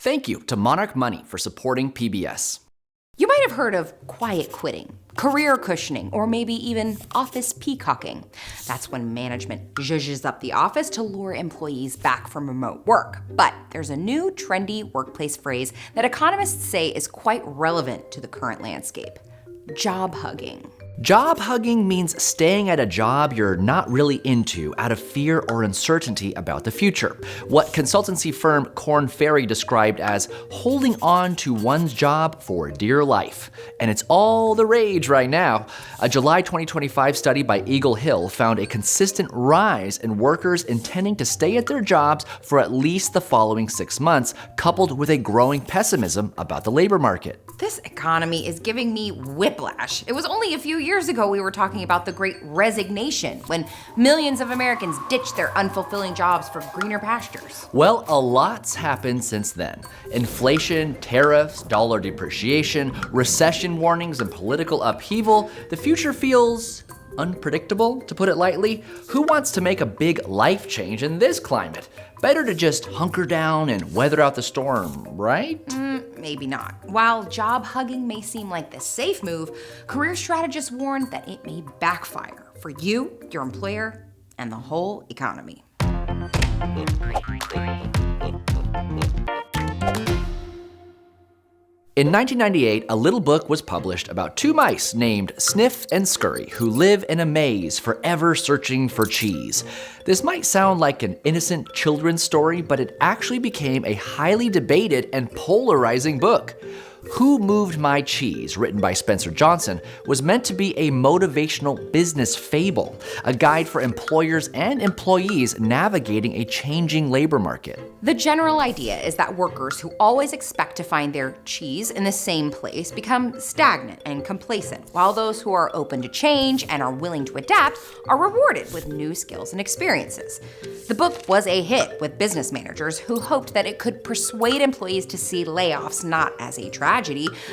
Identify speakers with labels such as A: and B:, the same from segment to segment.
A: Thank you to Monarch Money for supporting PBS.
B: You might have heard of quiet quitting, career cushioning, or maybe even office peacocking. That's when management zhuzhes up the office to lure employees back from remote work. But there's a new trendy workplace phrase that economists say is quite relevant to the current landscape: job hugging.
A: Job hugging means staying at a job you're not really into out of fear or uncertainty about the future. What consultancy firm Korn Ferry described as holding on to one's job for dear life. And it's all the rage right now. A July 2025 study by Eagle Hill found a consistent rise in workers intending to stay at their jobs for at least the following 6 months, coupled with a growing pessimism about the labor market.
B: This economy is giving me whiplash. It was only a few years ago we were talking about the great resignation, when millions of Americans ditched their unfulfilling jobs for greener pastures.
A: Well, a lot's happened since then. Inflation, tariffs, dollar depreciation, recession warnings, and political upheaval. The future feels unpredictable, to put it lightly. Who wants to make a big life change in this climate? Better to just hunker down and weather out the storm, right?
B: Maybe not. While job hugging may seem like the safe move, career strategists warn that it may backfire for you, your employer, and the whole economy.
A: In 1998, a little book was published about 2 mice named Sniff and Scurry who live in a maze forever searching for cheese. This might sound like an innocent children's story, but it actually became a highly debated and polarizing book. Who Moved My Cheese, written by Spencer Johnson, was meant to be a motivational business fable, a guide for employers and employees navigating a changing labor market.
B: The general idea is that workers who always expect to find their cheese in the same place become stagnant and complacent, while those who are open to change and are willing to adapt are rewarded with new skills and experiences. The book was a hit with business managers who hoped that it could persuade employees to see layoffs not as a tragedy,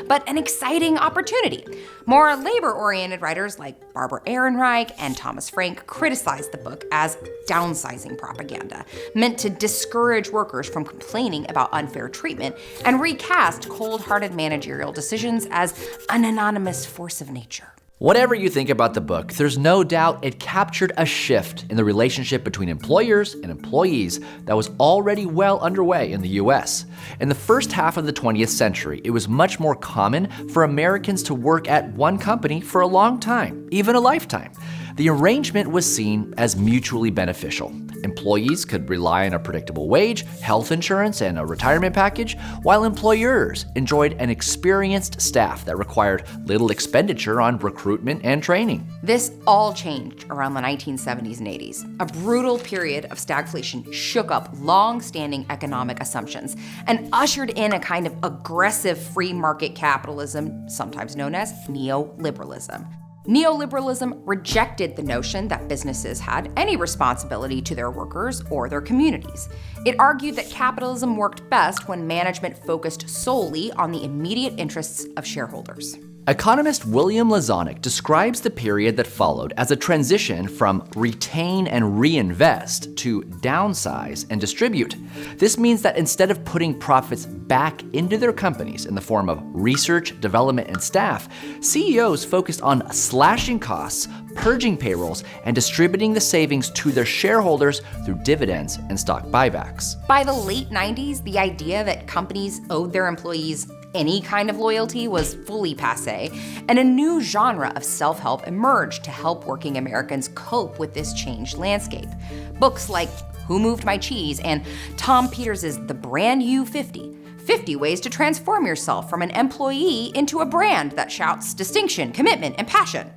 B: but an exciting opportunity. More labor-oriented writers like Barbara Ehrenreich and Thomas Frank criticized the book as downsizing propaganda, meant to discourage workers from complaining about unfair treatment and recast cold-hearted managerial decisions as an anonymous force of nature.
A: Whatever you think about the book, there's no doubt it captured a shift in the relationship between employers and employees that was already well underway in the US. In the first half of the 20th century, it was much more common for Americans to work at one company for a long time, even a lifetime. The arrangement was seen as mutually beneficial. Employees could rely on a predictable wage, health insurance, and a retirement package, while employers enjoyed an experienced staff that required little expenditure on recruitment and training.
B: This all changed around the 1970s and 80s. A brutal period of stagflation shook up long-standing economic assumptions and ushered in a kind of aggressive free market capitalism, sometimes known as neoliberalism. Neoliberalism rejected the notion that businesses had any responsibility to their workers or their communities. It argued that capitalism worked best when management focused solely on the immediate interests of shareholders.
A: Economist William Lazonick describes the period that followed as a transition from retain and reinvest to downsize and distribute. This means that instead of putting profits back into their companies in the form of research, development, and staff, CEOs focused on slashing costs, purging payrolls, and distributing the savings to their shareholders through dividends and stock buybacks.
B: By the late 90s, the idea that companies owed their employees any kind of loyalty was fully passé, and a new genre of self-help emerged to help working Americans cope with this changed landscape. Books like Who Moved My Cheese and Tom Peters' The Brand You 50, 50 Ways to Transform Yourself from an Employee into a Brand that shouts distinction, commitment, and passion,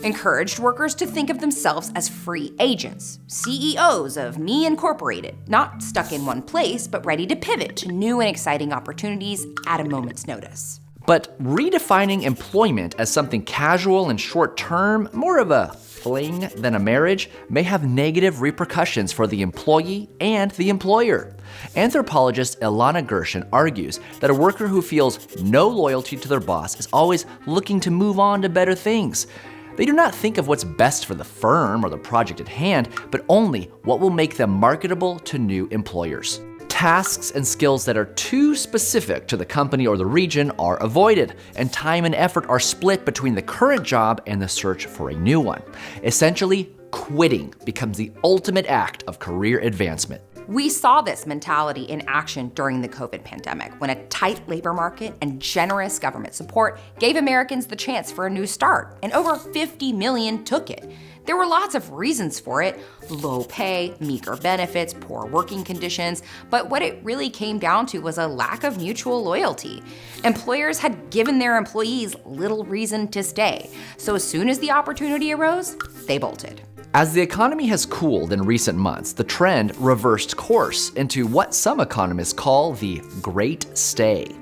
B: encouraged workers to think of themselves as free agents, CEOs of Me Incorporated, not stuck in one place, but ready to pivot to new and exciting opportunities at a moment's notice.
A: But redefining employment as something casual and short-term, more of a fling than a marriage, may have negative repercussions for the employee and the employer. Anthropologist Ilana Gershon argues that a worker who feels no loyalty to their boss is always looking to move on to better things. They do not think of what's best for the firm or the project at hand, but only what will make them marketable to new employers. Tasks and skills that are too specific to the company or the region are avoided, and time and effort are split between the current job and the search for a new one. Essentially, quitting becomes the ultimate act of career advancement.
B: We saw this mentality in action during the COVID pandemic, when a tight labor market and generous government support gave Americans the chance for a new start, and over 50 million took it. There were lots of reasons for it: low pay, meager benefits, poor working conditions, but what it really came down to was a lack of mutual loyalty. Employers had given their employees little reason to stay, so as soon as the opportunity arose, they bolted.
A: As the economy has cooled in recent months, the trend reversed course into what some economists call the Great Stay.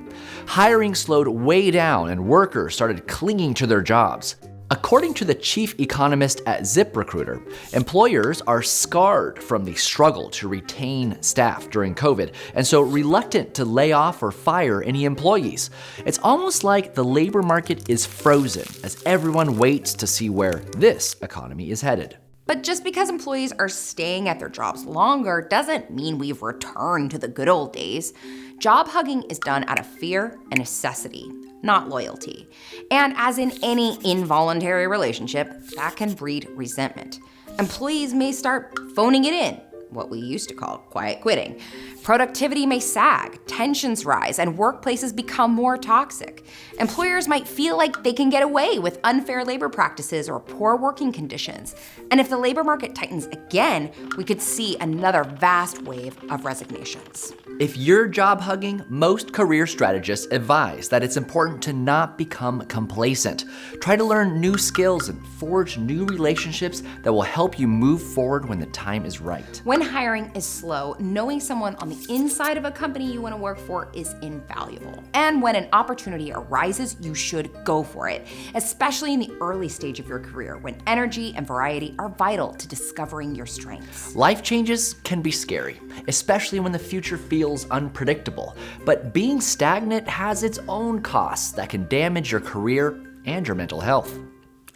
A: Hiring slowed way down and workers started clinging to their jobs. According to the chief economist at ZipRecruiter, employers are scarred from the struggle to retain staff during COVID, and so reluctant to lay off or fire any employees. It's almost like the labor market is frozen as everyone waits to see where this economy is headed.
B: But just because employees are staying at their jobs longer doesn't mean we've returned to the good old days. Job hugging is done out of fear and necessity, not loyalty. And as in any involuntary relationship, that can breed resentment. Employees may start phoning it in, what we used to call quiet quitting. Productivity may sag, tensions rise, and workplaces become more toxic. Employers might feel like they can get away with unfair labor practices or poor working conditions. And if the labor market tightens again, we could see another vast wave of resignations.
A: If you're job hugging, most career strategists advise that it's important to not become complacent. Try to learn new skills and forge new relationships that will help you move forward when the time is right.
B: When hiring is slow, knowing someone on the inside of a company you want to work for is invaluable. And when an opportunity arises, you should go for it, especially in the early stage of your career when energy and variety are vital to discovering your strengths.
A: Life changes can be scary, especially when the future feels unpredictable, but being stagnant has its own costs that can damage your career and your mental health.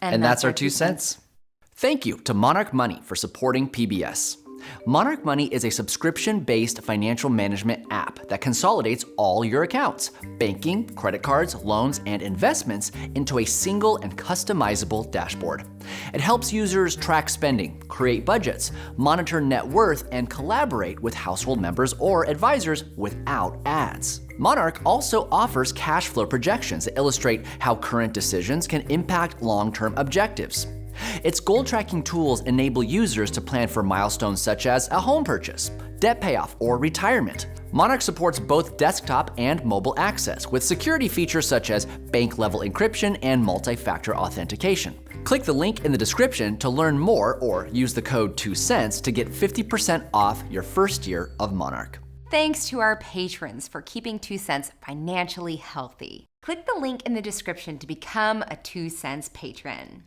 A: And that's our 2 cents. Thank you to Monarch Money for supporting PBS. Monarch Money is a subscription-based financial management app that consolidates all your accounts, banking, credit cards, loans, and investments into a single and customizable dashboard. It helps users track spending, create budgets, monitor net worth, and collaborate with household members or advisors without ads. Monarch also offers cash flow projections that illustrate how current decisions can impact long-term objectives. Its goal tracking tools enable users to plan for milestones such as a home purchase, debt payoff, or retirement. Monarch supports both desktop and mobile access with security features such as bank-level encryption and multi-factor authentication. Click the link in the description to learn more or use the code 2 cents to get 50% off your first year of Monarch.
B: Thanks to our patrons for keeping 2 cents financially healthy. Click the link in the description to become a 2 cents patron.